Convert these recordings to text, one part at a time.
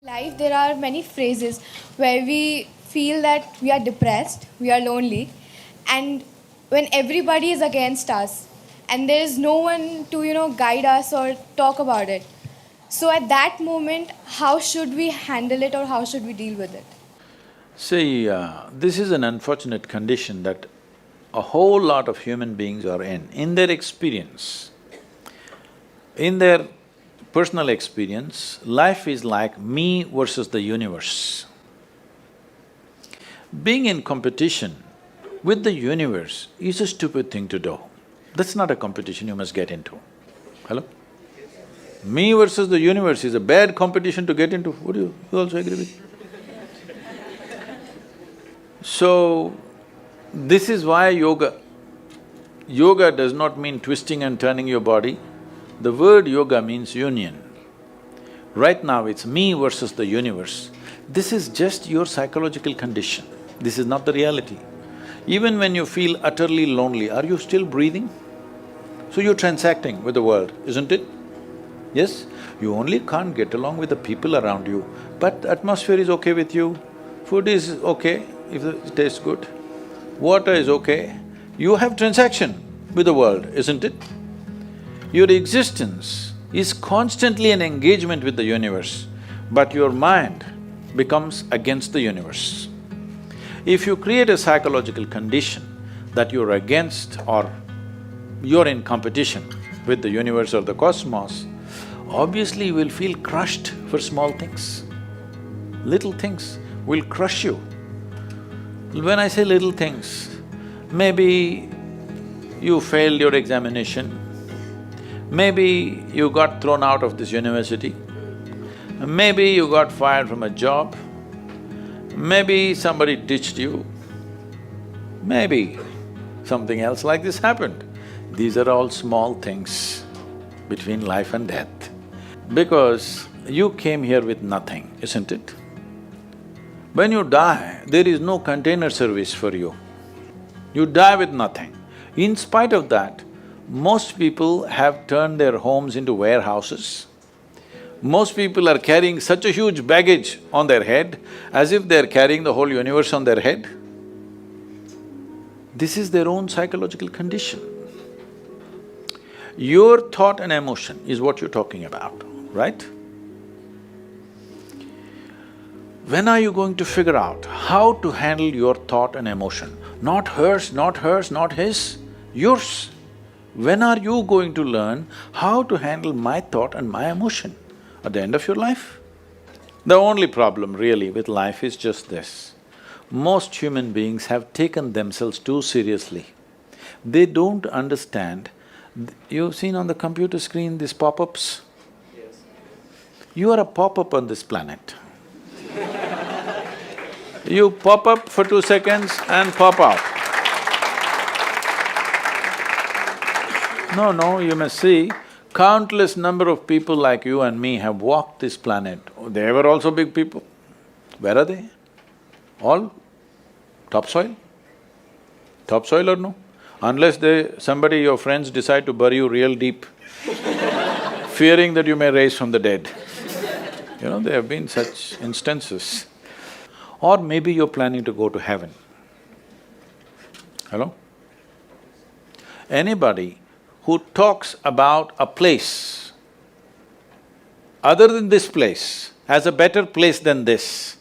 Life, there are many phrases where we feel that we are depressed, we are lonely, and when everybody is against us, and there is no one to, guide us or talk about it. So, at that moment, how should we handle it or how should we deal with it? See, this is an unfortunate condition that a whole lot of human beings are in their experience. In their personal experience, life is like me versus the universe. Being in competition with the universe is a stupid thing to do. That's not a competition you must get into. Hello? Me versus the universe is a bad competition to get into. Would you also agree with me? So, this is why yoga does not mean twisting and turning your body. The word yoga means union. Right now it's me versus the universe. This is just your psychological condition. This is not the reality. Even when you feel utterly lonely, are you still breathing? So you're transacting with the world, isn't it? Yes? You only can't get along with the people around you, but the atmosphere is okay with you, food is okay if it tastes good, water is okay. You have transaction with the world, isn't it? Your existence is constantly an engagement with the universe, but your mind becomes against the universe. If you create a psychological condition that you're against or you're in competition with the universe or the cosmos, obviously you will feel crushed for small things. Little things will crush you. When I say little things, maybe you failed your examination, maybe you got thrown out of this university, maybe you got fired from a job, maybe somebody ditched you, maybe something else like this happened. These are all small things between life and death. Because you came here with nothing, isn't it? When you die, there is no container service for you. You die with nothing. In spite of that, most people have turned their homes into warehouses. Most people are carrying such a huge baggage on their head, as if they're carrying the whole universe on their head. This is their own psychological condition. Your thought and emotion is what you're talking about, right? When are you going to figure out how to handle your thought and emotion? Not hers, not hers, not his, yours. When are you going to learn how to handle my thought and my emotion? At the end of your life? The only problem really with life is just this. Most human beings have taken themselves too seriously. They don't understand. You've seen on the computer screen these pop-ups? Yes. You are a pop-up on this planet. You pop up for 2 seconds and pop out. No, you must see, countless number of people like you and me have walked this planet. They were also big people. Where are they? All topsoil? Topsoil or no? Unless somebody, your friends decide to bury you real deep, fearing that you may rise from the dead. You know, there have been such instances. Or maybe you're planning to go to heaven. Hello? Anybody who talks about a place other than this place as a better place than this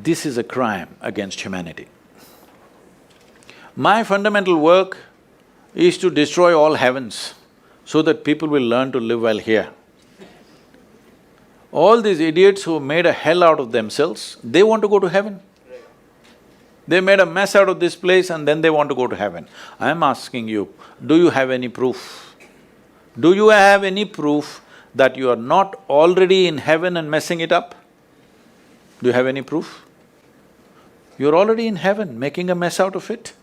is a crime against humanity. My fundamental work is to destroy all heavens so that people will learn to live well here. All these idiots who made a hell out of themselves, they want to go to heaven. They made a mess out of this place and then they want to go to heaven. I'm asking you, do you have any proof? Do you have any proof that you are not already in heaven and messing it up? Do you have any proof? You're already in heaven, making a mess out of it.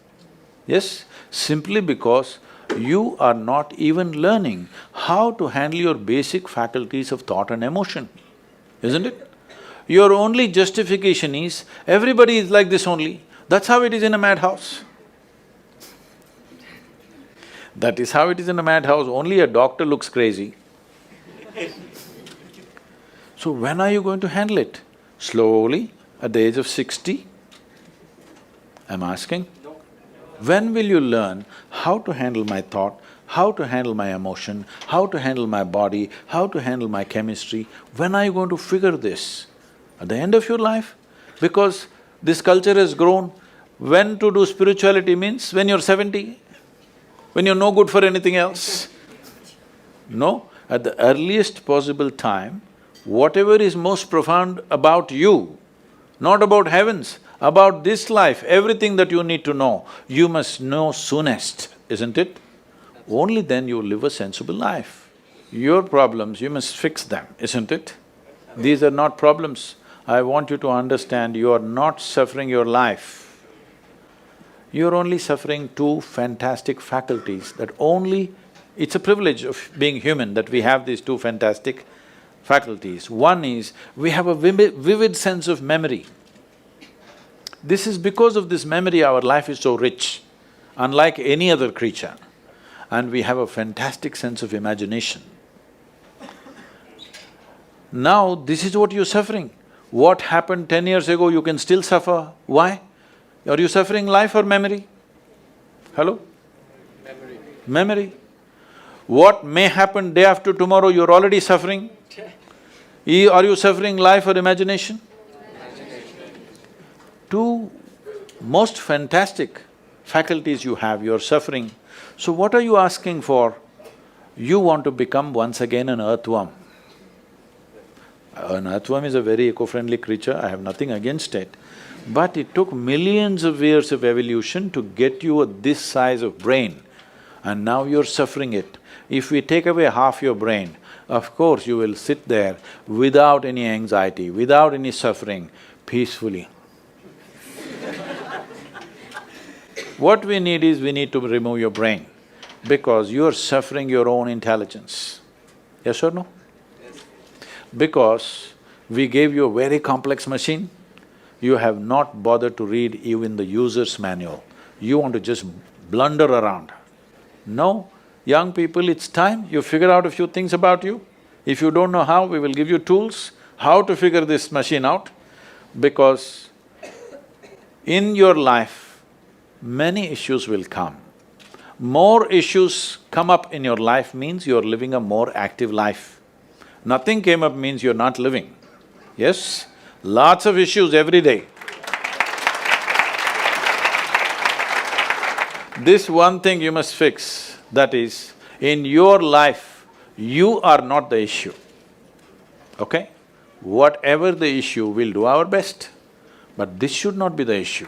Yes, simply because you are not even learning how to handle your basic faculties of thought and emotion, isn't it? Your only justification is, everybody is like this only, that's how it is in a madhouse. That is how it is in a madhouse, only a doctor looks crazy. So when are you going to handle it? Slowly, at the age of 60? I'm asking. When will you learn how to handle my thought, how to handle my emotion, how to handle my body, how to handle my chemistry? When are you going to figure this? At the end of your life? Because this culture has grown. When to do spirituality means when you're 70, when you're no good for anything else. No, at the earliest possible time, whatever is most profound about you, not about heavens, about this life, everything that you need to know, you must know soonest, isn't it? Only then you live a sensible life. Your problems, you must fix them, isn't it? These are not problems. I want you to understand, you are not suffering your life. You're only suffering two fantastic faculties that only… It's a privilege of being human that we have these two fantastic faculties. One is, we have a vivid sense of memory. This is because of this memory our life is so rich, unlike any other creature. And we have a fantastic sense of imagination. Now, this is what you're suffering. What happened 10 years ago, you can still suffer. Why? Are you suffering life or memory? Hello? Memory. What may happen day after tomorrow, you're already suffering. Are you suffering life or imagination? Two most fantastic faculties you have, you're suffering. So what are you asking for? You want to become once again an earthworm. An earthworm is a very eco-friendly creature, I have nothing against it. But it took millions of years of evolution to get you this size of brain, and now you're suffering it. If we take away half your brain, of course you will sit there without any anxiety, without any suffering, peacefully. What we need is, we need to remove your brain, because you're suffering your own intelligence. Yes or no? Yes. Because we gave you a very complex machine, you have not bothered to read even the user's manual. You want to just blunder around. No, young people, it's time you figure out a few things about you. If you don't know how, we will give you tools, how to figure this machine out. Because in your life, many issues will come. More issues come up in your life means you're living a more active life. Nothing came up means you're not living. Yes? Lots of issues every day. This one thing you must fix, that is, in your life, you are not the issue, okay? Whatever the issue, we'll do our best, but this should not be the issue.